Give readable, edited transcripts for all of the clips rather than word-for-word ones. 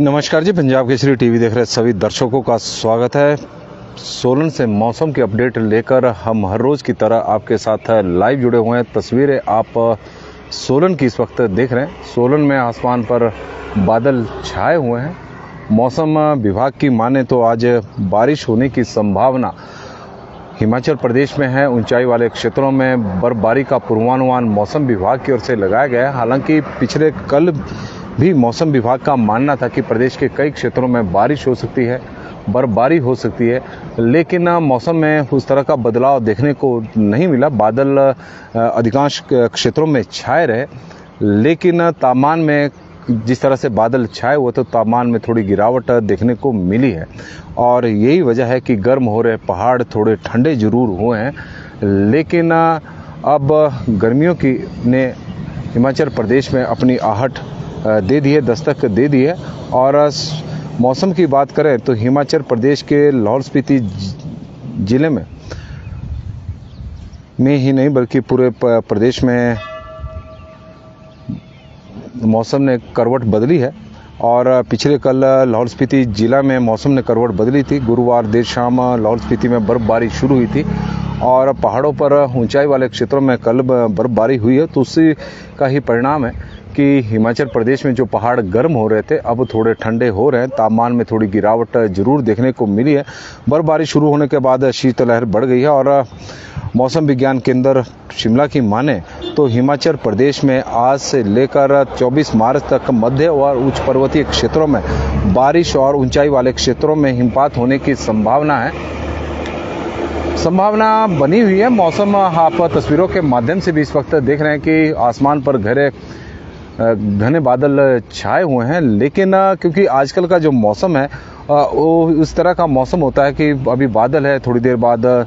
नमस्कार जी, पंजाब केसरी टीवी देख रहे सभी दर्शकों का स्वागत है। सोलन से मौसम की अपडेट लेकर हम हर रोज़ की तरह आपके साथ लाइव जुड़े हुए हैं। तस्वीरें आप सोलन की इस वक्त देख रहे हैं। सोलन में आसमान पर बादल छाए हुए हैं। मौसम विभाग की माने तो आज बारिश होने की संभावना हिमाचल प्रदेश में है। ऊंचाई वाले क्षेत्रों में बर्फबारी का पूर्वानुमान मौसम विभाग की ओर से लगाया गया है। हालांकि पिछले कल भी मौसम विभाग का मानना था कि प्रदेश के कई क्षेत्रों में बारिश हो सकती है, बर्फबारी हो सकती है, लेकिन मौसम में उस तरह का बदलाव देखने को नहीं मिला। बादल अधिकांश क्षेत्रों में छाए रहे, लेकिन तापमान में जिस तरह से बादल छाए हुए तो तापमान में थोड़ी गिरावट देखने को मिली है। और यही वजह है कि गर्म हो रहे पहाड़ थोड़े ठंडे जरूर हुए हैं, लेकिन अब गर्मियों की ने हिमाचल प्रदेश में अपनी आहट दे दी है, दस्तक दे दी है। और मौसम की बात करें तो हिमाचल प्रदेश के लाहौल स्पीति जिले में ही नहीं बल्कि पूरे प्रदेश में मौसम ने करवट बदली है। और पिछले कल लाहौल स्पीति जिला में मौसम ने करवट बदली थी। गुरुवार देर शाम लाहौल स्पीति में बर्फबारी शुरू हुई थी और पहाड़ों पर ऊंचाई वाले क्षेत्रों में कल बर्फबारी हुई है। तो उसी का ही परिणाम है कि हिमाचल प्रदेश में जो पहाड़ गर्म हो रहे थे अब थोड़े ठंडे हो रहे हैं। तापमान में थोड़ी गिरावट जरूर देखने को मिली है। बर्फबारी शुरू होने के बाद शीतलहर बढ़ गई है। और मौसम विज्ञान केंद्र शिमला की माने तो हिमाचल प्रदेश में आज से लेकर 24 मार्च तक मध्य और उच्च पर्वतीय क्षेत्रों में बारिश और ऊंचाई वाले क्षेत्रों में हिमपात होने की संभावना बनी हुई है। मौसम आप तस्वीरों के माध्यम से भी इस वक्त देख रहे हैं कि आसमान पर घने बादल छाए हुए हैं, लेकिन क्योंकि आजकल का जो मौसम है वो उस तरह का मौसम होता है कि अभी बादल है, थोड़ी देर बाद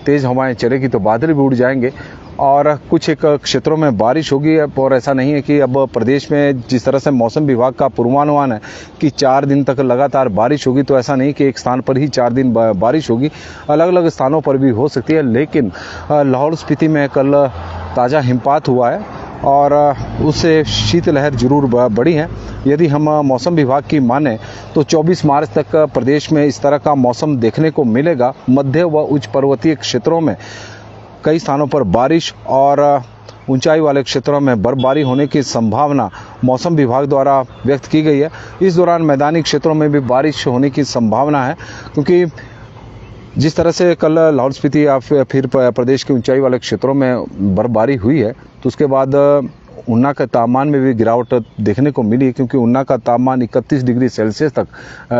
तेज हवाएं चलेगी तो बादल भी उड़ जाएंगे और कुछ एक क्षेत्रों में बारिश होगी। और ऐसा नहीं है कि अब प्रदेश में जिस तरह से मौसम विभाग का पूर्वानुमान है कि 4 दिन तक लगातार बारिश होगी, तो ऐसा नहीं कि एक स्थान पर ही 4 दिन बारिश होगी, अलग अलग स्थानों पर भी हो सकती है। लेकिन लाहौल स्पीति में कल ताज़ा हिमपात हुआ है और उससे शीतलहर जरूर बढ़ी है। यदि हम मौसम विभाग की माने तो 24 मार्च तक प्रदेश में इस तरह का मौसम देखने को मिलेगा। मध्य व उच्च पर्वतीय क्षेत्रों में कई स्थानों पर बारिश और ऊंचाई वाले क्षेत्रों में बर्फबारी होने की संभावना मौसम विभाग द्वारा व्यक्त की गई है। इस दौरान मैदानी क्षेत्रों में भी बारिश होने की संभावना है, क्योंकि जिस तरह से कल लाहौल स्पीति या फिर प्रदेश के ऊंचाई वाले क्षेत्रों में बर्फबारी हुई है, तो उसके बाद ऊना के तापमान में भी गिरावट देखने को मिली, क्योंकि ऊना का तापमान 31 डिग्री सेल्सियस तक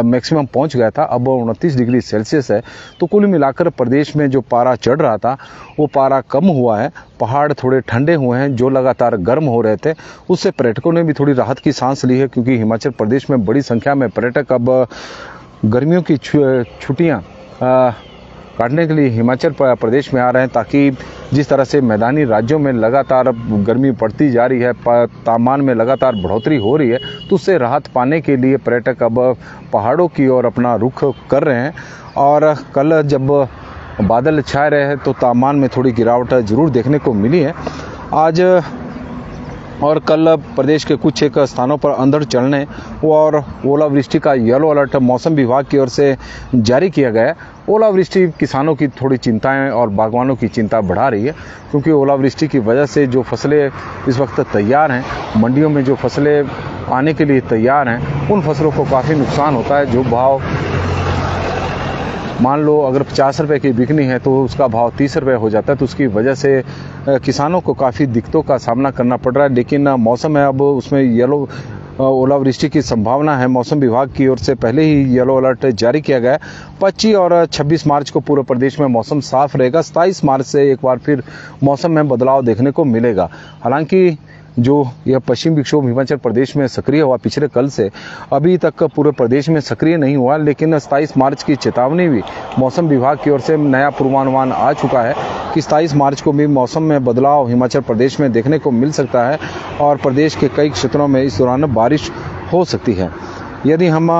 मैक्सिमम पहुंच गया था, अब 29 डिग्री सेल्सियस है। तो कुल मिलाकर प्रदेश में जो पारा चढ़ रहा था वो पारा कम हुआ है। पहाड़ थोड़े ठंडे हुए हैं जो लगातार गर्म हो रहे थे, उससे पर्यटकों ने भी थोड़ी राहत की सांस ली है, क्योंकि हिमाचल प्रदेश में बड़ी संख्या में पर्यटक अब गर्मियों की छुट्टियाँ काटने के लिए हिमाचल प्रदेश में आ रहे हैं, ताकि जिस तरह से मैदानी राज्यों में लगातार गर्मी बढ़ती जा रही है, तापमान में लगातार बढ़ोतरी हो रही है, तो उससे राहत पाने के लिए पर्यटक अब पहाड़ों की ओर अपना रुख कर रहे हैं। और कल जब बादल छाए रहे हैं तो तापमान में थोड़ी गिरावट जरूर देखने को मिली है। आज और कल प्रदेश के कुछ एक स्थानों पर अंधड़ चलने और ओलावृष्टि का येलो अलर्ट मौसम विभाग की ओर से जारी किया गया है। ओलावृष्टि किसानों की थोड़ी चिंताएं और बागवानों की चिंता बढ़ा रही है, क्योंकि ओलावृष्टि की वजह से जो फसलें इस वक्त तैयार हैं, मंडियों में जो फसलें आने के लिए तैयार हैं, उन फसलों को काफ़ी नुकसान होता है। जो भाव मान लो अगर 50 रुपये की बिकनी है तो उसका भाव 30 रुपये हो जाता है, तो उसकी वजह से किसानों को काफ़ी दिक्कतों का सामना करना पड़ रहा है। लेकिन मौसम है, अब उसमें येलो ओलावृष्टि की संभावना है। मौसम विभाग की ओर से पहले ही येलो अलर्ट जारी किया गया है। 25 और 26 मार्च को पूरे प्रदेश में मौसम साफ रहेगा। 27 मार्च से एक बार फिर मौसम में बदलाव देखने को मिलेगा। हालांकि जो यह पश्चिम विक्षोभ हिमाचल प्रदेश में सक्रिय हुआ पिछले कल से, अभी तक पूरे प्रदेश में सक्रिय नहीं हुआ, लेकिन 27 मार्च की चेतावनी भी मौसम विभाग की ओर से नया पूर्वानुमान आ चुका है कि 27 मार्च को भी मौसम में बदलाव हिमाचल प्रदेश में देखने को मिल सकता है और प्रदेश के कई क्षेत्रों में इस दौरान बारिश हो सकती है। यदि हम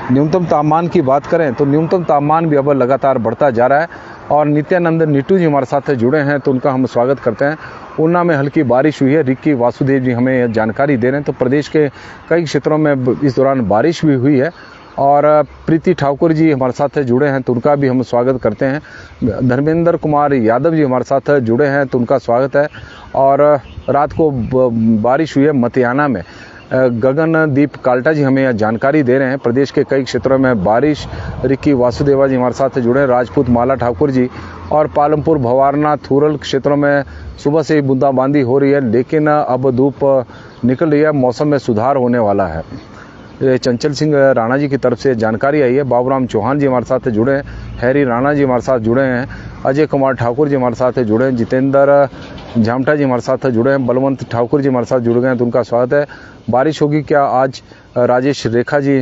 न्यूनतम तापमान की बात करें तो न्यूनतम तापमान भी अब लगातार बढ़ता जा रहा है और नित्यानंद नीटू जी हमारे साथ जुड़े हैं, तो उनका हम स्वागत करते हैं। ऊना में हल्की बारिश हुई है, रिक्की वासुदेव जी हमें जानकारी दे रहे हैं। तो प्रदेश के कई क्षेत्रों में इस दौरान बारिश भी हुई है और प्रीति ठाकुर जी हमारे साथ जुड़े हैं, तो उनका भी हम स्वागत करते हैं। धर्मेंद्र कुमार यादव जी हमारे साथ जुड़े हैं, तो उनका स्वागत है। और रात को बारिश हुई है मतियाना में। गगनदीप काल्टा जी हमें जानकारी दे रहे हैं, प्रदेश के कई क्षेत्रों में बारिश। रिक्की वासुदेवा जी हमारे साथ जुड़े हैं, राजपूत माला ठाकुर जी। और पालमपुर भवारना थूरल क्षेत्रों में सुबह से ही बूंदाबांदी हो रही है, लेकिन अब धूप निकल रही है, मौसम में सुधार होने वाला है। चंचल सिंह राणा जी की तरफ से जानकारी आई है। बाबूराम चौहान जी हमारे साथ जुड़े हैं, हैरी राणा जी हमारे साथ जुड़े हैं, अजय कुमार ठाकुर जी हमारे साथ जुड़े हैं, जितेंद्र झामटा जी हमारे साथ जुड़े हैं, बलवंत ठाकुर जी हमारे साथ जुड़ गए हैं, तो उनका स्वागत है। बारिश होगी क्या आज? राजेश रेखा जी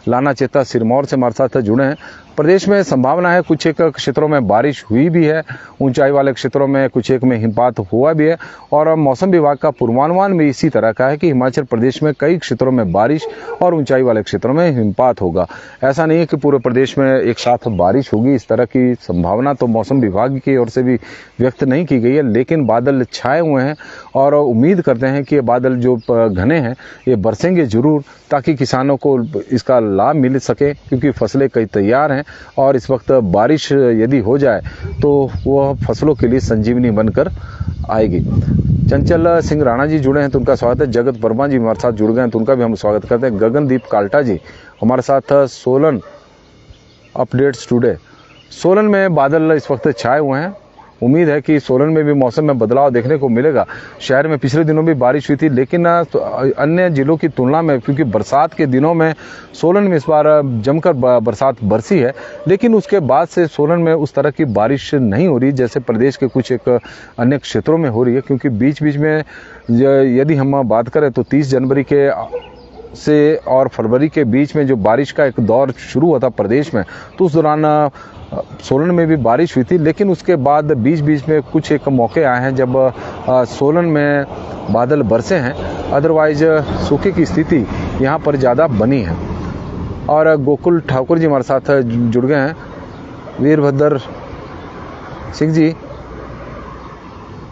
लाना चेता सिरमौर से हमारे साथ जुड़े हैं। प्रदेश में संभावना है कुछ एक क्षेत्रों में बारिश हुई भी है, ऊंचाई वाले क्षेत्रों में कुछ एक में हिमपात हुआ भी है और मौसम विभाग का पूर्वानुमान भी इसी तरह का है कि हिमाचल प्रदेश में कई क्षेत्रों में बारिश और ऊंचाई वाले क्षेत्रों में हिमपात होगा। ऐसा नहीं है कि पूरे प्रदेश में एक साथ बारिश होगी, इस तरह की संभावना तो मौसम विभाग की ओर से भी व्यक्त नहीं की गई है, लेकिन बादल छाए हुए हैं और उम्मीद करते हैं कि ये बादल जो घने हैं ये बरसेंगे जरूर, ताकि किसानों को इसका लाभ मिल सके, क्योंकि फसलें कई तैयार हैं और इस वक्त बारिश यदि हो जाए तो वह फसलों के लिए संजीवनी बनकर आएगी। चंचल सिंह राणा जी जुड़े हैं, तो उनका स्वागत है। जगत वर्मा जी हमारे साथ जुड़ गए हैं, तो उनका भी हम स्वागत करते हैं। गगनदीप काल्टा जी हमारे साथ सोलन अपडेट्स टुडे। सोलन में बादल इस वक्त छाए हुए हैं, उम्मीद है कि सोलन में भी मौसम में बदलाव देखने को मिलेगा। शहर में पिछले दिनों भी बारिश हुई थी, लेकिन अन्य जिलों की तुलना में, क्योंकि बरसात के दिनों में सोलन में इस बार जमकर बरसात बरसी है, लेकिन उसके बाद से सोलन में उस तरह की बारिश नहीं हो रही जैसे प्रदेश के कुछ एक अन्य क्षेत्रों में हो रही है। क्योंकि बीच बीच में यदि हम बात करें तो 30 जनवरी के से और फरवरी के बीच में जो बारिश का एक दौर शुरू हुआ था प्रदेश में, तो उस दौरान सोलन में भी बारिश हुई थी, लेकिन उसके बाद बीच बीच में कुछ एक मौके आए हैं जब सोलन में बादल बरसे हैं। अदरवाइज सूखे की स्थिति यहाँ पर ज़्यादा बनी है। और गोकुल ठाकुर जी हमारे साथ जुड़ गए हैं। वीरभद्र सिंह जी,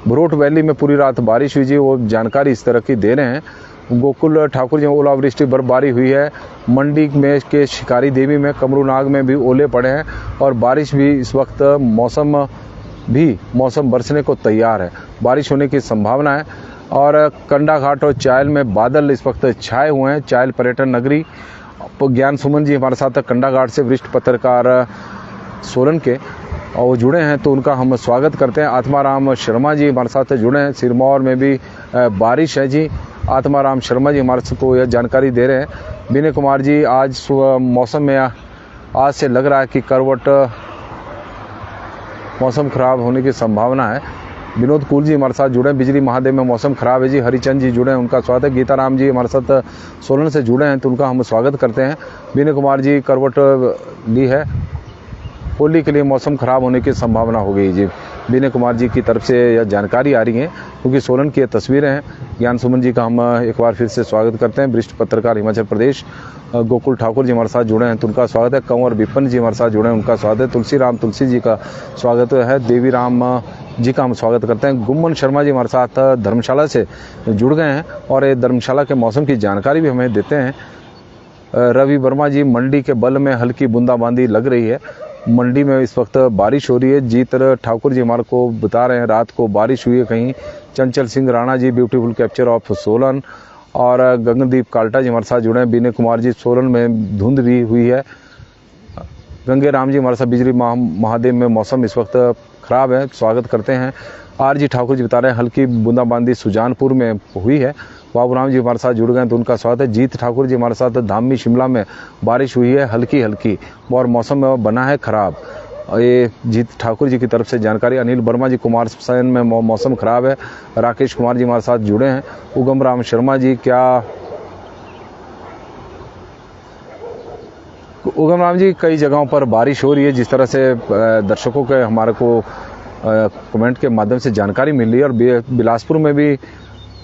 भरोट वैली में पूरी रात बारिश हुई जी, वो जानकारी इस तरह की दे रहे हैं। गोकुल ठाकुर जी, ओलावृष्टि बर्फबारी हुई है। मंडी में के शिकारी देवी में, कमरूनाग में भी ओले पड़े हैं और बारिश भी इस वक्त मौसम बरसने को तैयार है, बारिश होने की संभावना है। और कंडाघाट और चायल में बादल इस वक्त छाए हुए हैं। चायल पर्यटन नगरी। ज्ञान सुमन जी हमारे साथ कंडाघाट से वरिष्ठ पत्रकार सोलन के, और वो जुड़े हैं, तो उनका हम स्वागत करते हैं। आत्माराम शर्मा जी हमारे साथ जुड़े हैं। सिरमौर में भी बारिश है जी। आत्माराम शर्मा जी हमारे को यह जानकारी दे रहे हैं। विनय कुमार जी, आज मौसम में आज से लग रहा है कि करवट मौसम खराब होने की संभावना है। विनोद कुल जी हमारे साथ जुड़े हैं। बिजली महादेव में मौसम खराब है जी। हरिचंद जी जुड़े हैं, उनका स्वागत है। गीताराम जी हमारे साथ सोलन से जुड़े हैं, तो उनका हम स्वागत करते हैं। विनय कुमार जी, करवट ली है, होली के लिए मौसम खराब होने की संभावना हो गई जी। विनय कुमार जी की तरफ से यह जानकारी आ रही है, क्योंकि सोलन की ये तस्वीरें हैं। ज्ञान सुमन जी का हम एक बार फिर से स्वागत करते हैं। वरिष्ठ पत्रकार हिमाचल प्रदेश। गोकुल ठाकुर जी हमारे साथ जुड़े हैं, तो उनका स्वागत है। कंवर विपिन जी हमारे साथ जुड़े हैं, उनका स्वागत है। तुलसी जी का स्वागत है। देवी राम जी का हम स्वागत करते हैं। गुम्मन शर्मा जी हमारे साथ धर्मशाला से जुड़ गए हैं और ये धर्मशाला के मौसम की जानकारी भी हमें देते हैं। रवि वर्मा जी, मंडी के बल में हल्की बूंदाबांदी लग रही है। मंडी में इस वक्त बारिश हो रही है। जीत ठाकुर जी हमारे को बता रहे हैं रात को बारिश हुई है कहीं। चंचल Singh Rana ji, beautiful capture of Solan. और गगनदीप काल्टा जी हमारे साथ जुड़े हैं। विनय कुमार जी, सोलन में धुंध भी हुई है। गंगे राम जी हमारे साथ बिजली महादेव में मौसम इस वक्त खराब है, स्वागत करते हैं। आर जी ठाकुर जी बता रहे हैं हल्की बूंदाबांदी सुजानपुर में हुई है। बाबूराम जी हमारे साथ जुड़ गए हैं, तो उनका स्वागत है। जीत ठाकुर जी हमारे साथ धामी शिमला में बारिश हुई है हल्की हल्की और मौसम बना है खराब। ये जीत ठाकुर जी की तरफ से जानकारी। अनिल वर्मा जी कुमार सैन में मौसम खराब है। राकेश कुमार जी हमारे साथ जुड़े हैं। उगम राम शर्मा जी, क्या उगम राम जी कई जगहों पर बारिश हो रही है, जिस तरह से दर्शकों के हमारे को कमेंट के माध्यम से जानकारी मिल रही है, और बिलासपुर में भी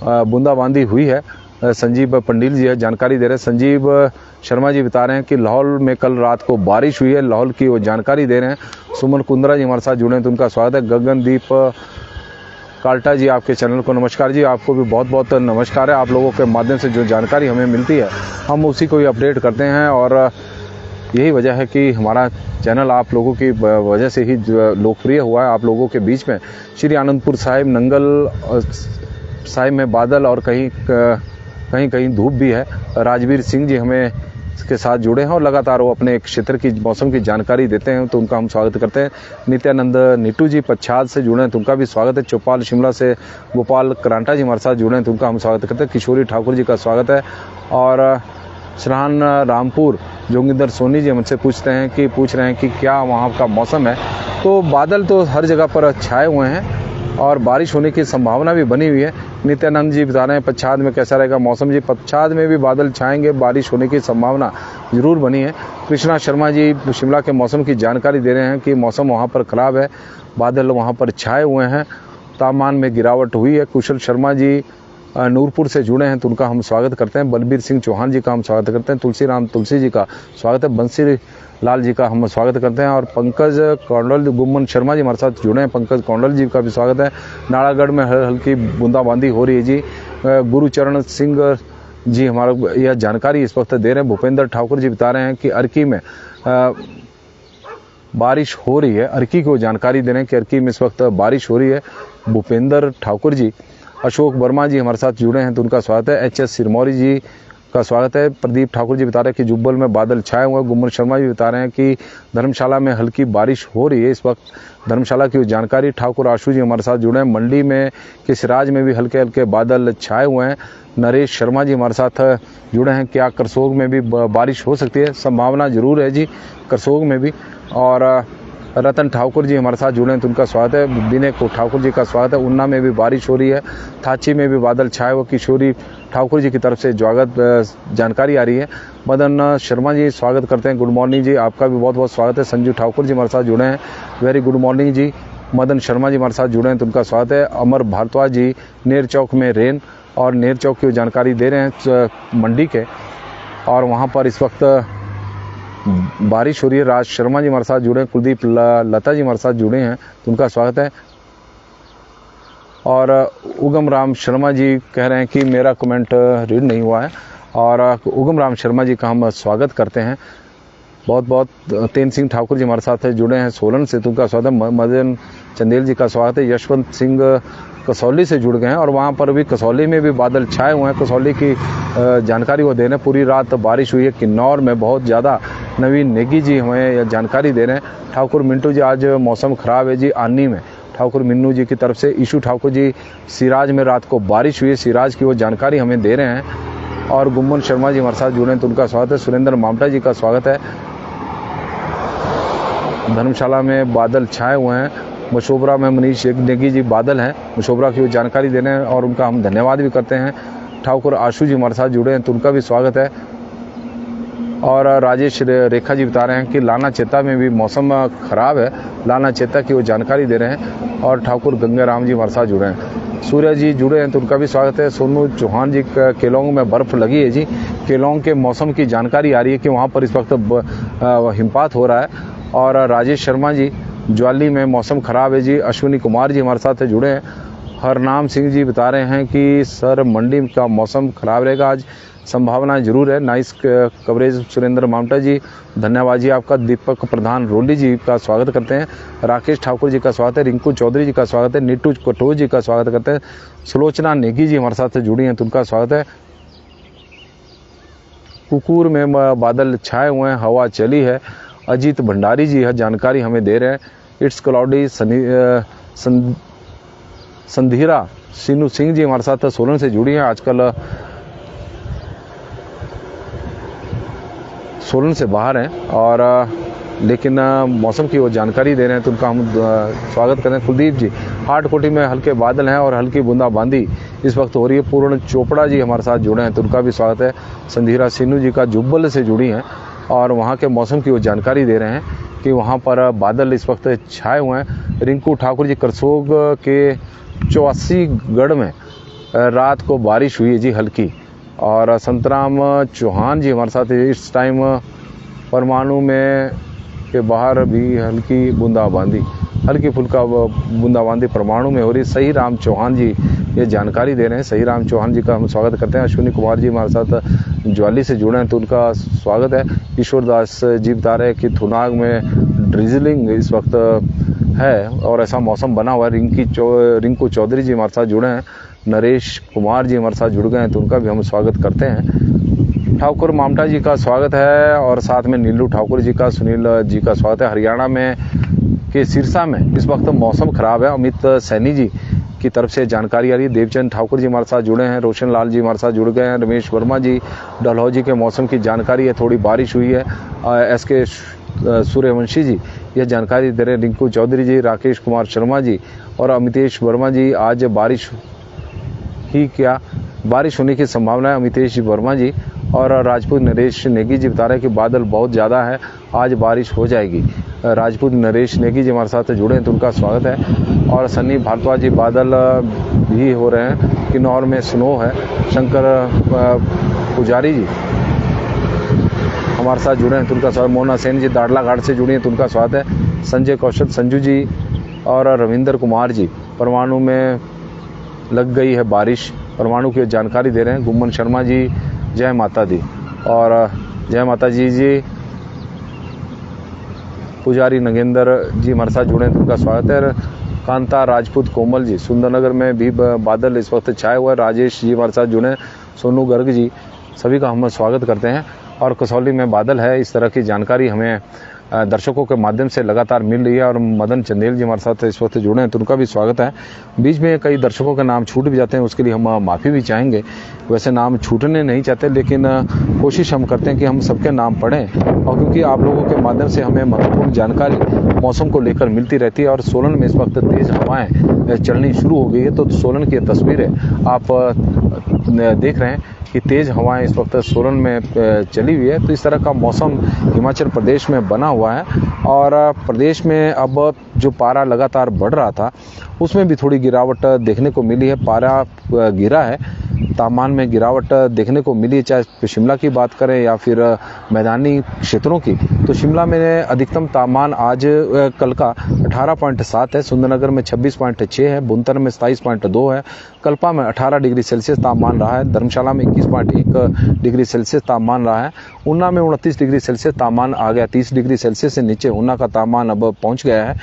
बूंदाबांदी हुई है। संजीव पंडिल जी है जानकारी दे रहे हैं। संजीव शर्मा जी बता रहे हैं कि लाहौल में कल रात को बारिश हुई है, लाहौल की वो जानकारी दे रहे हैं। सुमन कुंद्रा जी हमारे साथ जुड़े हैं तो उनका स्वागत है। गगनदीप काल्टा जी, आपके चैनल को नमस्कार जी। आपको भी बहुत बहुत नमस्कार है। आप लोगों के माध्यम से जो जानकारी हमें मिलती है हम उसी को ही अपडेट करते हैं, और यही वजह है कि हमारा चैनल आप लोगों की वजह से ही लोकप्रिय हुआ है आप लोगों के बीच में। श्री आनंदपुर साहिब, नंगल साहिब में बादल और कहीं कहीं धूप भी है। राजवीर सिंह जी हमें के साथ जुड़े हैं और लगातार वो अपने क्षेत्र की मौसम की जानकारी देते हैं, तो उनका हम स्वागत करते हैं। नित्यानंद नीटू जी पच्छाद से जुड़े हैं तो उनका भी स्वागत है। चौपाल शिमला से गोपाल करांटा जी हमारे साथ जुड़े हैं तो उनका हम स्वागत करते हैं। किशोरी ठाकुर जी का स्वागत है। और सराहन रामपुर जोगिंदर सोनी जी हमसे पूछ रहे हैं कि क्या वहाँ का मौसम है। तो बादल तो हर जगह पर छाए हुए हैं और बारिश होने की संभावना भी बनी हुई है। नित्यानंद जी बता रहे हैं पच्छाद में कैसा रहेगा मौसम जी। पच्छाद में भी बादल छाएंगे, बारिश होने की संभावना जरूर बनी है। कृष्णा शर्मा जी शिमला के मौसम की जानकारी दे रहे हैं कि मौसम वहाँ पर ख़राब है, बादल वहाँ पर छाए हुए हैं, तापमान में गिरावट हुई है। कुशल शर्मा जी नूरपुर से जुड़े हैं तो उनका हम स्वागत करते हैं। बलबीर सिंह चौहान जी का हम स्वागत करते हैं। तुलसी जी का स्वागत है। बंसी लाल जी का हम स्वागत करते हैं। और पंकज कौंडल, गुम्मन शर्मा जी हमारे साथ जुड़े हैं, पंकज कौंडल जी का भी स्वागत है। नाड़ागढ़ में हल्की बूंदाबांदी हो रही है जी। गुरुचरण सिंह जी हमारा यह जानकारी इस वक्त दे रहे हैं। भूपेंद्र ठाकुर जी बता रहे हैं कि अर्की में बारिश हो रही है। अर्की को जानकारी दे रहे हैं कि अर्की में इस वक्त बारिश हो रही है। भूपेंद्र ठाकुर जी। अशोक वर्मा जी हमारे साथ जुड़े हैं तो उनका स्वागत है। एच एस सिरमौरी जी का स्वागत है। प्रदीप ठाकुर जी बता रहे हैं कि जुब्बल में बादल छाए हुए हैं। गुम्मन शर्मा जी बता रहे हैं कि धर्मशाला में हल्की बारिश हो रही है इस वक्त। धर्मशाला की जानकारी। ठाकुर आशु जी हमारे साथ जुड़े हैं। मंडी में के सिराज में भी हल्के हल्के बादल छाए हुए हैं। नरेश शर्मा जी हमारे साथ जुड़े हैं। क्या करसोग में भी बारिश हो सकती है? संभावना जरूर है जी करसोग में भी। और रतन ठाकुर जी हमारे साथ जुड़े हैं तो उनका स्वागत है। विनय को ठाकुर जी का स्वागत है। उन्ना में भी बारिश हो रही है। थाची में भी बादल छाए हुए। किशोरी ठाकुर जी की तरफ से जानकारी आ रही है। मदन शर्मा जी स्वागत करते हैं। गुड मॉर्निंग जी, आपका भी बहुत बहुत स्वागत है। संजू ठाकुर जी हमारे साथ जुड़े हैं। वेरी गुड मॉर्निंग जी। मदन शर्मा जी हमारे साथ जुड़े हैं तो उनका स्वागत है। अमर भारद्वाज जी नेर चौक में रेन और नेर चौक की जानकारी दे रहे हैं मंडी के, और वहाँ पर इस वक्त बारिश हो रही है। राज शर्मा जी हमारे साथ जुड़े हैं। कुलदीप लता जी हमारे साथ जुड़े हैं तो उनका स्वागत है। और उगम राम शर्मा जी कह रहे हैं कि मेरा कमेंट रीड नहीं हुआ है, और उगम राम शर्मा जी का हम स्वागत करते हैं बहुत बहुत। तेन सिंह ठाकुर जी हमारे साथ जुड़े हैं सोलन से तो उनका स्वागत है। मदन चंदेल जी का स्वागत है। यशवंत सिंह कसौली से जुड़ गए हैं और वहाँ पर भी कसौली में भी बादल छाए हुए हैं। कसौली की जानकारी वो दे रहे हैं। पूरी रात बारिश हुई है। किन्नौर में बहुत ज़्यादा। नवीन नेगी जी हमें जानकारी दे रहे हैं। ठाकुर मिंटू जी आज मौसम ख़राब है जी आनी में। ठाकुर मिन्नू जी की तरफ से। ईशू ठाकुर जी सिराज में रात को बारिश हुई है, सिराज की वो जानकारी हमें दे रहे हैं। और गुम्मन शर्मा जी हमारे साथ जुड़े हैं तो उनका स्वागत है। सुरेंद्र मामटा जी का स्वागत है। धर्मशाला में बादल छाए हुए हैं। मशोबरा में मनीष नेगी जी बादल हैं, मशोबरा की वो जानकारी देने हैं और उनका हम धन्यवाद भी करते हैं। ठाकुर आशु जी हमारे साथ जुड़े हैं तो उनका भी स्वागत है। और राजेश रेखा जी बता रहे हैं कि लाना चेता में भी मौसम ख़राब है, लाना चेता की वो जानकारी दे रहे हैं। और ठाकुर गंगाराम जी हमारे साथ जुड़े हैं। सूर्य जी जुड़े हैं तो उनका भी स्वागत है। सोनू चौहान जी केलोंग में बर्फ़ लगी है जी। केलोंग के मौसम की जानकारी आ रही है कि वहाँ पर इस वक्त हिमपात हो रहा है। और राजेश शर्मा जी ज्वाली में मौसम ख़राब है जी। अश्विनी कुमार जी हमारे साथ जुड़े हैं। हरनाम सिंह जी बता रहे हैं कि सर मंडी का मौसम ख़राब रहेगा आज, संभावना जरूर है। नाइस कवरेज सुरेंद्र मामटा जी धन्यवाद जी आपका। दीपक प्रधान रोली जी का स्वागत करते हैं। राकेश ठाकुर जी का स्वागत है। रिंकू चौधरी जी का स्वागत है। नीटू कटोच जी का स्वागत करते हैं। सुलोचना नेगी जी हमारे साथ जुड़ी हैं तो उनका स्वागत है। कुकूर में बादल छाए हुए हैं, हवा चली है। अजीत भंडारी जी यह जानकारी हमें दे रहे हैं। इट्स क्लाउडी संधीरा सीनू सिंह जी हमारे साथ सोलन से जुड़ी हैं। आजकल सोलन से बाहर हैं। और लेकिन मौसम की वो जानकारी दे रहे हैं तो उनका हम स्वागत करें। कुलदीप जी, हाटकोटी में हल्के बादल हैं और हल्की बूंदाबांदी इस वक्त हो रही है। पूर्ण चोपड़ा जी हमारे साथ जुड़े हैं तो उनका भी स्वागत है। संधीरा सिन्नू जी का जुब्बल से जुड़ी हैं और वहाँ के मौसम की वो जानकारी दे रहे हैं कि वहाँ पर बादल इस वक्त छाए हुए हैं। रिंकू ठाकुर जी करसोग के 84 गढ़ में रात को बारिश हुई है जी हल्की। और संतराम चौहान जी हमारे साथ इस टाइम परमाणु में के बाहर भी हल्की बूंदाबांदी, हल्की फुल्का बूंदाबांदी परमाणु में हो रही। सही राम चौहान जी ये जानकारी दे रहे हैं। सही राम चौहान जी का हम स्वागत करते हैं। अश्विनी कुमार जी हमारे साथ ज्वाली से जुड़े हैं तो उनका स्वागत है। ईश्वर दास जी बता रहे हैं कि थुनाग में ड्रिजलिंग इस वक्त है और ऐसा मौसम बना हुआ है। रिंकू चौधरी जी हमारे साथ जुड़े हैं। नरेश कुमार जी हमारे साथ जुड़ गए हैं तो उनका भी हम स्वागत करते हैं। ठाकुर मामटा जी का स्वागत है और साथ में नीलू ठाकुर जी का, सुनील जी का स्वागत है। हरियाणा में के सिरसा में इस वक्त मौसम खराब है। अमित सैनी जी की तरफ से जानकारी आ रही है। देवचंद ठाकुर जी हमारे साथ जुड़े हैं। रोशन लाल जी हमारे साथ जुड़ गए हैं। रमेश वर्मा जी डलहौजी के मौसम की जानकारी है, थोड़ी बारिश हुई है। SK सूर्यवंशी जी यह जानकारी दे रहे हैं। रिंकू चौधरी जी, राकेश कुमार शर्मा जी और अमितेश वर्मा जी आज बारिश ही क्या बारिश होने की संभावना है। अमितेश वर्मा जी और राजपूत नरेश नेगी जी बता रहे हैं कि बादल बहुत ज़्यादा है, आज बारिश हो जाएगी। राजपूत नरेश नेगी जी हमारे साथ जुड़े हैं तो उनका स्वागत है। और सन्नी भारद्वाज जी बादल भी हो रहे हैं, किन्नौर में स्नो है। शंकर पुजारी जी हमारे साथ जुड़े हैं तो उनका स्वागत। मोना सेन जी दाड़ला घाट से जुड़े हैं तो उनका स्वागत है। संजय कौशल संजू जी और रविंदर कुमार जी परमाणु में लग गई है बारिश, परमाणु की जानकारी दे रहे हैं। गुम्मन शर्मा जी जय माता दी और जय माता जी पुजारी नगेंद्र जी हमारे साथ जुड़े हैं तो उनका स्वागत है। कांता राजपूत कोमल जी सुंदरनगर में भी बादल इस वक्त छाए हुए। राजेश जी हमारे साथ जुड़े हैं। सोनू गर्ग जी, सभी का हम स्वागत करते हैं। और कसौली में बादल है, इस तरह की जानकारी हमें दर्शकों के माध्यम से लगातार मिल रही है। और मदन चंदेल जी हमारे साथ इस वक्त जुड़े हैं तो उनका भी स्वागत है। बीच में कई दर्शकों के नाम छूट भी जाते हैं, उसके लिए हम माफ़ी भी चाहेंगे। वैसे नाम छूटने नहीं चाहते, लेकिन कोशिश हम करते हैं कि हम सबके नाम पढ़ें। और क्योंकि आप लोगों के माध्यम से हमें महत्वपूर्ण जानकारी मौसम को लेकर मिलती रहती है। और सोलन में इस वक्त तेज़ हवाएँ चलनी शुरू हो गई है तो सोलन की तस्वीरें आप देख रहे हैं कि तेज़ हवाएं इस वक्त सोलन में चली हुई है। तो इस तरह का मौसम हिमाचल प्रदेश में बना हुआ है। और प्रदेश में अब जो पारा लगातार बढ़ रहा था उसमें भी थोड़ी गिरावट देखने को मिली है। पारा गिरा है, तापमान में गिरावट देखने को मिली है। चाहे शिमला की बात करें या फिर मैदानी क्षेत्रों की, तो शिमला में अधिकतम तापमान आज कल का 18.7 है। सुंदरनगर में 26.6 है। बुंतर में 27.2 है। कल्पा में 18 डिग्री सेल्सियस तापमान रहा है। धर्मशाला में 21.1 डिग्री सेल्सियस तापमान रहा है। ऊना में 29 डिग्री सेल्सियस तापमान आ गया। 30 डिग्री सेल्सियस से नीचे ऊना का तापमान अब पहुंच गया है।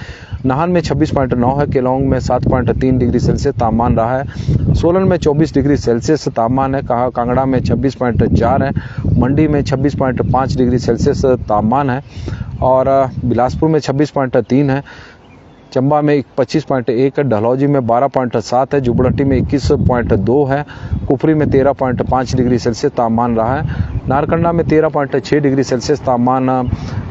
नाहन में 26.9 है। केलोंग में 7.3 डिग्री सेल्सियस तापमान रहा है। सोलन में 24 डिग्री सेल्सियस तापमान है। कांगड़ा में 26.4 है। मंडी में 26.5 डिग्री सेल्सियस तापमान है। और बिलासपुर में 26.3 है। चंबा में 25.1 है। डलहौजी में 12.7 है। जुबड़टी में 21.2 है। कुफरी में 13.5 डिग्री सेल्सियस तापमान रहा है। नारकंडा में 13.6 डिग्री सेल्सियस तापमान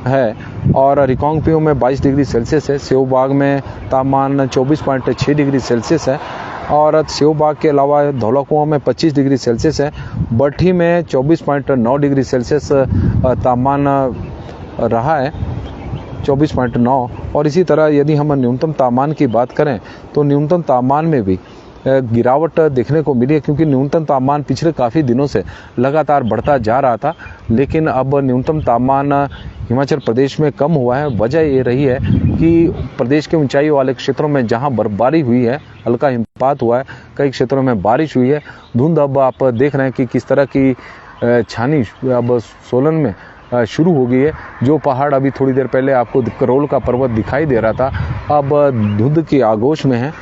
है। और रिकांगपिओ में 22 डिग्री सेल्सियस है। सेवबाग में तापमान 24.6 डिग्री सेल्सियस है। और सेवबाग के अलावा धौलाकुआं में 25 डिग्री सेल्सियस है। बट्ठी में 24.9 डिग्री सेल्सियस तापमान रहा है, 24.9। और इसी तरह यदि हम न्यूनतम तापमान की बात करें तो न्यूनतम तापमान में भी गिरावट देखने को मिली है। क्योंकि न्यूनतम तापमान पिछले काफ़ी दिनों से लगातार बढ़ता जा रहा था, लेकिन अब न्यूनतम तापमान हिमाचल प्रदेश में कम हुआ है। वजह ये रही है कि प्रदेश के ऊंचाई वाले क्षेत्रों में जहां बर्फबारी हुई है, हल्का हिमपात हुआ है, कई क्षेत्रों में बारिश हुई है। धुंध अब आप देख रहे हैं कि किस तरह की छानी अब सोलन में शुरू हो गई है। जो पहाड़ अभी थोड़ी देर पहले आपको करोल का पर्वत दिखाई दे रहा था, अब धुंध की आगोश में है।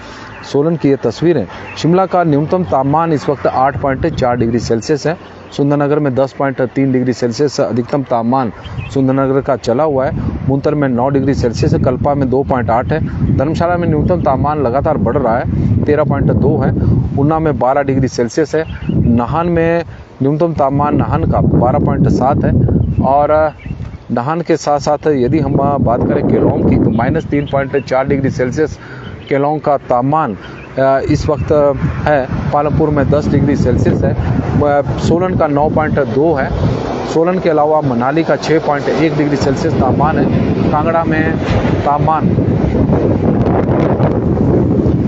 सोलन की ये तस्वीर है। शिमला का न्यूनतम तापमान इस वक्त 8.4 डिग्री सेल्सियस है। सुंदरनगर में 10.3 डिग्री सेल्सियस अधिकतम तापमान सुंदरनगर का चला हुआ है। बुंतर में 9 डिग्री सेल्सियस है। कल्पा में 2.8 है। धर्मशाला में न्यूनतम तापमान लगातार बढ़ रहा है, 13.2 है। ऊना में 12 डिग्री सेल्सियस है। नाहन में न्यूनतम तापमान नाहन का 12.7 है। और नाहन के साथ साथ यदि हम बात करें केलोंग की तो -3.4 डिग्री सेल्सियस केलोंग का तापमान इस वक्त है। पालमपुर में 10 डिग्री सेल्सियस है। सोलन का 9.2 है। सोलन के अलावा मनाली का 6.1 डिग्री सेल्सियस तापमान है।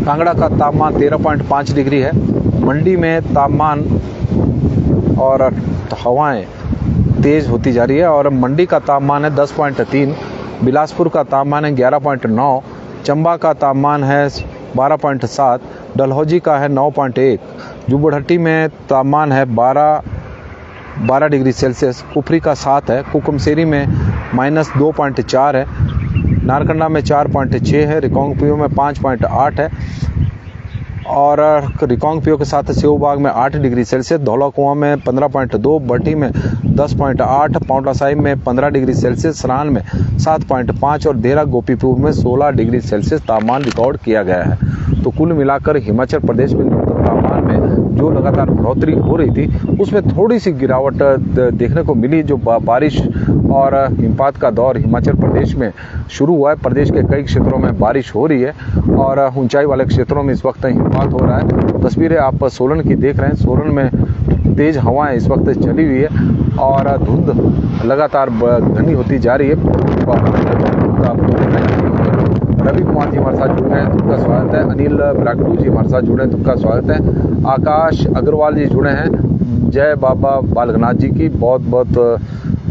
कांगड़ा का तापमान 13.5 डिग्री है। मंडी में तापमान और हवाएं तेज होती जा रही है और मंडी का तापमान है 10.3, बिलासपुर का तापमान है 11.9, चंबा का तापमान है 12.7, डलहौजी का है 9.1, जुब्बड़हट्टी में तापमान है 12 डिग्री सेल्सियस, कुफरी का 7 है, कुकुमसेरी में -2.4 है, नारकंडा में 4.6 है, रिकांगपिओ में 5.8 है और रिकांगपिओ के साथ सेऊबाग में 8 डिग्री सेल्सियस, धौलाकुआं में 15.2, बट्टी में 10.8, पांवटा साहिब में 15 डिग्री सेल्सियस, सरान में 7.5 और देहरा गोपीपुर में 16 डिग्री सेल्सियस तापमान रिकॉर्ड किया गया है। तो कुल मिलाकर हिमाचल प्रदेश में न्यूनतम तापमान में जो लगातार बढ़ोतरी हो रही थी उसमें थोड़ी सी गिरावट देखने को मिली। जो बारिश और हिमपात का दौर हिमाचल प्रदेश में शुरू हुआ है, प्रदेश के कई क्षेत्रों में बारिश हो रही है और ऊंचाई वाले क्षेत्रों में इस वक्त हिमपात हो रहा है। तस्वीरें आप सोलन की देख रहे हैं। सोलन में तेज हवाएं इस वक्त चली हुई है और धुंध लगातार घनी होती जा रही है। रवि कुमार जी हमारे साथ जुड़े हैं, तुमका स्वागत है। अनिल ब्रागडू जी हमारे साथ जुड़े हैं, तुमका स्वागत है। आकाश अग्रवाल जी जुड़े हैं। जय बाबा बालकनाथ जी की बहुत बहुत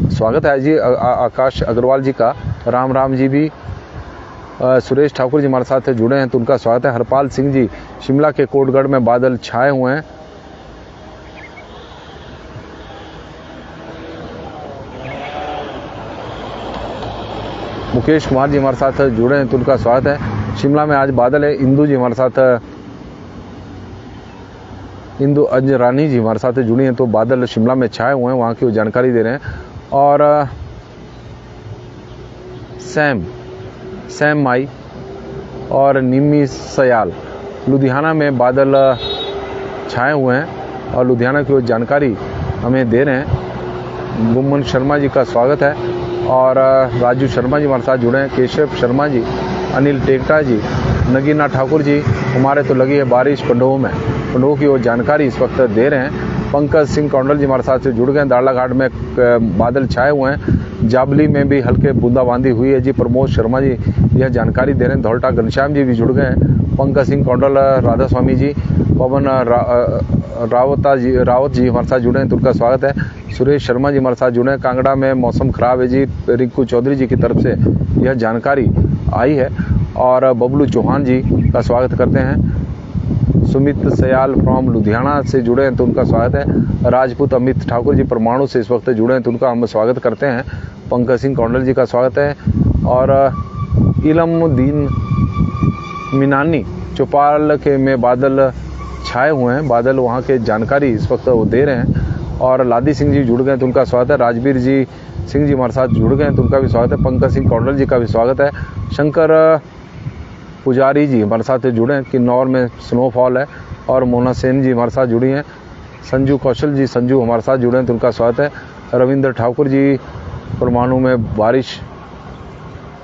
स्वागत है जी आकाश अग्रवाल जी का। राम जी भी। सुरेश ठाकुर जी हमारे साथ जुड़े हैं, तो उनका स्वागत है। हरपाल सिंह जी, शिमला के कोटगढ़ में बादल छाए हुए हैं। मुकेश कुमार जी हमारे साथ जुड़े हैं, तो उनका स्वागत है। शिमला में आज बादल है। इंदू जी हमारे साथ, इंदू अजरानी जी हमारे साथ जुड़ी हैं, तो बादल शिमला में छाए हुए हैं, वहाँ की वो जानकारी दे रहे हैं। और सैम माई और निम्मी सयाल, लुधियाना में बादल छाए हुए हैं और लुधियाना की वो जानकारी हमें दे रहे हैं। गुम्मन शर्मा जी का स्वागत है और राजू शर्मा जी हमारे साथ जुड़े हैं। केशव शर्मा जी, अनिल टेकटा जी, नगीना ठाकुर जी, हमारे तो लगी है बारिश पंडोह में, पंडोह की वो जानकारी इस वक्त दे रहे हैं। पंकज सिंह कौंडल जी हमारे साथ से जुड़ गए। दाड़ाघाट में बादल छाए हुए हैं। जाबली में भी हल्के बूंदाबांदी हुई है जी। प्रमोद शर्मा जी यह जानकारी दे रहे हैं। धौलटा घनश्याम जी भी जुड़ गए हैं। पंकज सिंह कौंडल, राधा स्वामी जी, पवन रावत जी हमारे साथ जुड़े हैं, तो उनका स्वागत है। सुरेश शर्मा जी हमारे साथ जुड़े हैं। कांगड़ा में मौसम खराब है जी, रिंकू चौधरी जी की तरफ से यह जानकारी आई है और बबलू चौहान जी का स्वागत करते हैं। सुमित सयाल फ्रॉम लुधियाना से जुड़े हैं, तो उनका स्वागत है। राजपूत अमित ठाकुर जी परमाणु से इस वक्त जुड़े हैं, तो उनका हम स्वागत करते हैं। पंकज सिंह कौंडल जी का स्वागत है और इलमुद्दीन मीनानी चौपाल के में बादल छाए हुए हैं, बादल वहाँ के जानकारी इस वक्त वो दे रहे हैं। और लादी सिंह जी जुड़ गए, तो उनका स्वागत है। राजवीर जी सिंह जी हमारे साथ जुड़ गए हैं, तो उनका भी स्वागत है। पंकज सिंह कौंडल जी का भी स्वागत है। शंकर पुजारी जी हमारे साथ जुड़े हैं। किन्नौर में स्नोफॉल है और मोना सेन जी हमारे साथ जुड़ी हैं। संजू कौशल जी, संजू हमारे साथ जुड़े हैं, तो उनका स्वागत है। रविंद्र ठाकुर जी परमाणु में बारिश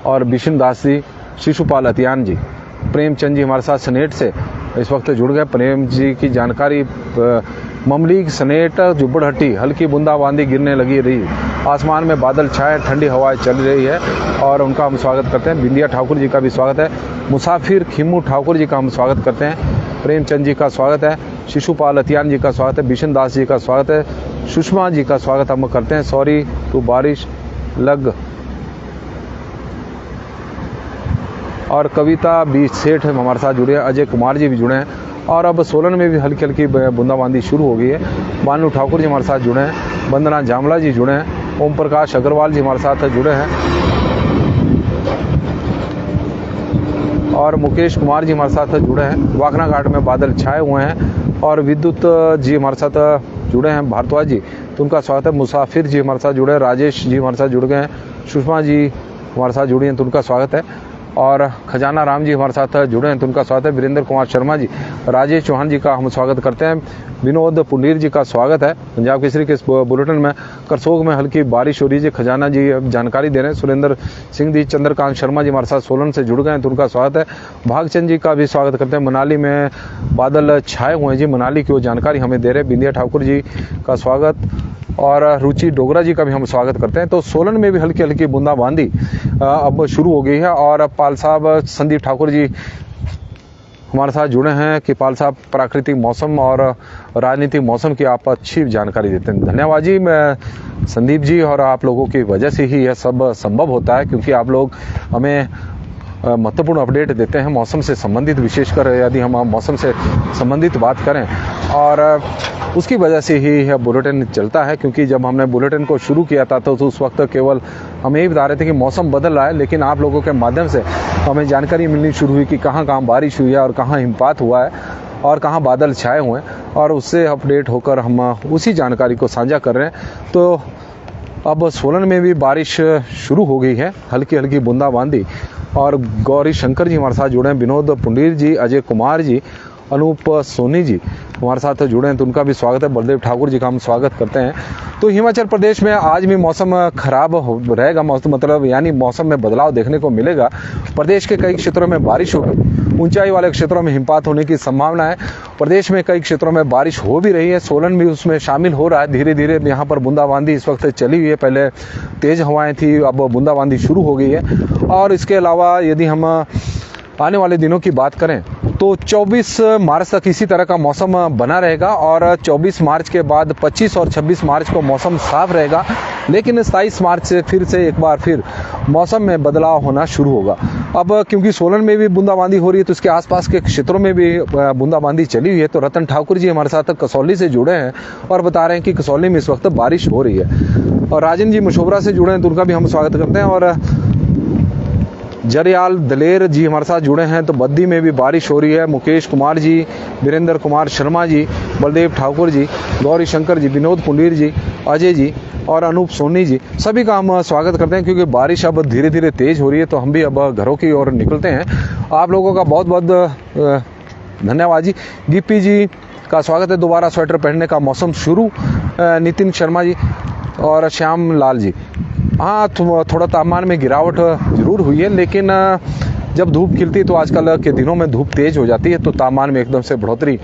और बिशन दास जी, शिशुपाल अतियान जी, प्रेमचंद जी हमारे साथ सनेट से इस वक्त जुड़ गए। प्रेम जी की जानकारी, ममलीग सनेट जुब्बड़हट्टी हल्की बूंदाबांदी गिरने लगी रही, आसमान में बादल छाए, ठंडी हवाएं चल रही है और उनका हम स्वागत करते हैं। बिंदिया ठाकुर जी का भी स्वागत है। मुसाफिर खिम्मू ठाकुर जी का हम स्वागत करते हैं। प्रेमचंद जी का स्वागत है। शिशुपाल अतियान जी का स्वागत है। बिशन दास जी का स्वागत है। सुषमा जी का स्वागत हम करते हैं। सॉरी टू बारिश लग। और कविता बी सेठ हमारे साथ जुड़े हैं। अजय कुमार जी भी जुड़े हैं और अब सोलन में भी हल्की हल्की बूंदाबांदी शुरू हो गई है। बानू ठाकुर जी हमारे साथ जुड़े हैं। वंदना जामला जी जुड़े हैं। ओम प्रकाश अग्रवाल जी हमारे साथ जुड़े हैं और मुकेश कुमार जी हमारे साथ जुड़े हैं। वाकना घाट में बादल छाए हुए हैं और विद्युत जी हमारे साथ जुड़े हैं, भारद्वाज जी, तो उनका स्वागत है। मुसाफिर जी हमारे साथ जुड़े हैं। राजेश जी हमारे साथ जुड़ गए हैं। सुषमा जी हमारे साथ जुड़ी हैं, तो उनका स्वागत है। और खजाना राम जी हमारे साथ जुड़े हैं तो उनका स्वागत है। वीरेंद्र कुमार शर्मा जी, राजेश चौहान जी का हम स्वागत करते हैं। विनोद पुंडीर जी का स्वागत है। पंजाब केसरी के इस बुलेटिन में करसोग में हल्की बारिश हो रही है, खजाना जी जानकारी दे रहे हैं। सुरेंद्र सिंह जी, चंद्रकांत शर्मा जी हमारे साथ सोलन से जुड़ गए हैं तो उनका स्वागत है। भागचंद जी का भी स्वागत करते हैं। मनाली में बादल छाए हुए हैं जी, मनाली की वो जानकारी हमें दे रहे हैं। बिंदिया ठाकुर जी का स्वागत और रुचि डोगरा जी का भी हम स्वागत करते हैं। तो सोलन में भी हल्की हल्की बूंदाबांदी अब शुरू हो गई है और पाल साहब संदीप ठाकुर जी हमारे साथ जुड़े हैं कि पाल साहब प्राकृतिक मौसम और राजनीतिक मौसम की आप अच्छी जानकारी देते हैं। धन्यवाद जी। मैं संदीप जी, और आप लोगों की वजह से ही यह सब संभव होता है, क्योंकि आप लोग हमें महत्वपूर्ण अपडेट देते हैं मौसम से संबंधित, विशेषकर यदि हम मौसम से संबंधित बात करें, और उसकी वजह से ही यह बुलेटिन चलता है। क्योंकि जब हमने बुलेटिन को शुरू किया था तो उस वक्त केवल हम यही बता रहे थे कि मौसम बदल रहा है, लेकिन आप लोगों के माध्यम से हमें जानकारी मिलनी शुरू हुई कि कहाँ कहाँ बारिश हुई है और कहाँ हिमपात हुआ है और कहाँ बादल छाए हुए हैं, और उससे अपडेट होकर हम उसी जानकारी को साझा कर रहे हैं। तो अब सोलन में भी बारिश शुरू हो गई है, हल्की हल्की बूंदाबांदी। और गौरी शंकर जी हमारे साथ जुड़े हैं, विनोद पुंडीर जी, अजय कुमार जी, अनूप सोनी जी हमारे साथ जुड़े हैं तो उनका भी स्वागत है। बलदेव ठाकुर जी का हम स्वागत करते हैं। तो हिमाचल प्रदेश में आज भी मौसम खराब रहेगा, मौसम मतलब यानी मौसम में बदलाव देखने को मिलेगा। प्रदेश के कई क्षेत्रों में बारिश होगी, ऊंचाई वाले क्षेत्रों में हिमपात होने की संभावना है। प्रदेश में कई क्षेत्रों में बारिश हो भी रही है, सोलन भी उसमें शामिल हो रहा है। धीरे धीरे यहाँ पर बूंदाबांदी इस वक्त चली हुई है, पहले तेज हवाएं थी, अब बूंदाबांदी शुरू हो गई है। और इसके अलावा यदि हम आने वाले दिनों की बात करें तो 24 मार्च तक इसी तरह का मौसम बना रहेगा, और 24 मार्च के बाद 25 और 26 मार्च को मौसम साफ रहेगा। लेकिन 27 मार्च से फिर एक बार मौसम में बदलाव होना शुरू होगा। अब क्योंकि सोलन में भी बूंदाबांदी हो रही है तो उसके आसपास के क्षेत्रों में भी बूंदाबांदी चली हुई है। तो रतन ठाकुर जी हमारे साथ कसौली से जुड़े हैं और बता रहे हैं कि कसौली में इस वक्त बारिश हो रही है। और राजन जी मशोबरा से जुड़े हैं तो उनका भी हम स्वागत करते हैं। और जरयाल दलेर जी हमारे साथ जुड़े हैं तो बद्दी में भी बारिश हो रही है। मुकेश कुमार जी, वीरेंद्र कुमार शर्मा जी, बलदेव ठाकुर जी, गौरी शंकर जी, विनोद पुंडीर जी, अजय जी और अनूप सोनी जी, सभी का हम स्वागत करते हैं। क्योंकि बारिश अब धीरे धीरे तेज हो रही है तो हम भी अब घरों की ओर निकलते हैं। आप लोगों का बहुत बहुत धन्यवाद जी। गिप्पी जी का स्वागत है। दोबारा स्वेटर पहनने का मौसम शुरू। नितिन शर्मा जी और श्याम लाल जी, हाँ थोड़ा तापमान में गिरावट जरूर हुई है, लेकिन जब धूप खिलती है तो आजकल के दिनों में धूप तेज हो जाती है तो तापमान में एकदम से बढ़ोतरी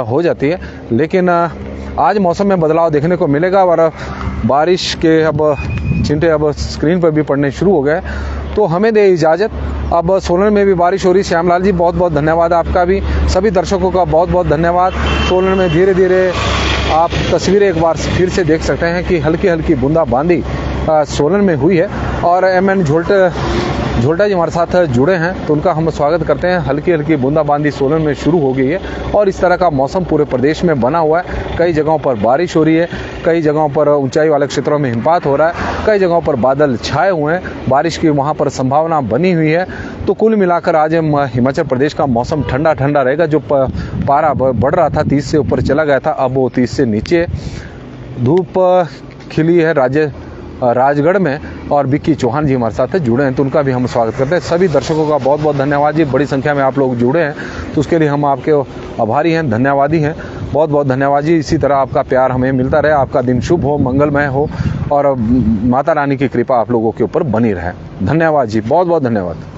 हो जाती है। लेकिन आज मौसम में बदलाव देखने को मिलेगा और बारिश के अब छिंटे अब स्क्रीन पर भी पड़ने शुरू हो गए। तो हमें दे इजाज़त, अब सोलन में भी बारिश हो रही। श्यामलाल जी बहुत बहुत धन्यवाद आपका भी, सभी दर्शकों का बहुत बहुत धन्यवाद। सोलन में धीरे धीरे आप तस्वीरें एक बार फिर से देख सकते हैं कि हल्की हल्की बूंदाबांदी सोलन में हुई है। और MN झोल्टा जी हमारे साथ जुड़े हैं तो उनका हम स्वागत करते हैं। हल्की हल्की बूंदाबांदी सोलन में शुरू हो गई है और इस तरह का मौसम पूरे प्रदेश में बना हुआ है। कई जगहों पर बारिश हो रही है, कई जगहों पर ऊंचाई वाले क्षेत्रों में हिमपात हो रहा है, कई जगहों पर बादल छाए हुए हैं, बारिश की वहां पर संभावना बनी हुई है। तो कुल मिलाकर आज हिमाचल प्रदेश का मौसम ठंडा ठंडा रहेगा। जो पारा बढ़ रहा था 30 से ऊपर चला गया था, अब वो 30 से नीचे। धूप खिली है राजगढ़ में। और विक्की चौहान जी हमारे साथ जुड़े हैं तो उनका भी हम स्वागत करते हैं। सभी दर्शकों का बहुत बहुत धन्यवाद जी, बड़ी संख्या में आप लोग जुड़े हैं तो उसके लिए हम आपके आभारी हैं, धन्यवादी हैं। बहुत बहुत धन्यवाद जी। इसी तरह आपका प्यार हमें मिलता रहे, आपका दिन शुभ हो, मंगलमय हो और माता रानी की कृपा आप लोगों के ऊपर बनी रहे। धन्यवाद जी, बहुत बहुत धन्यवाद।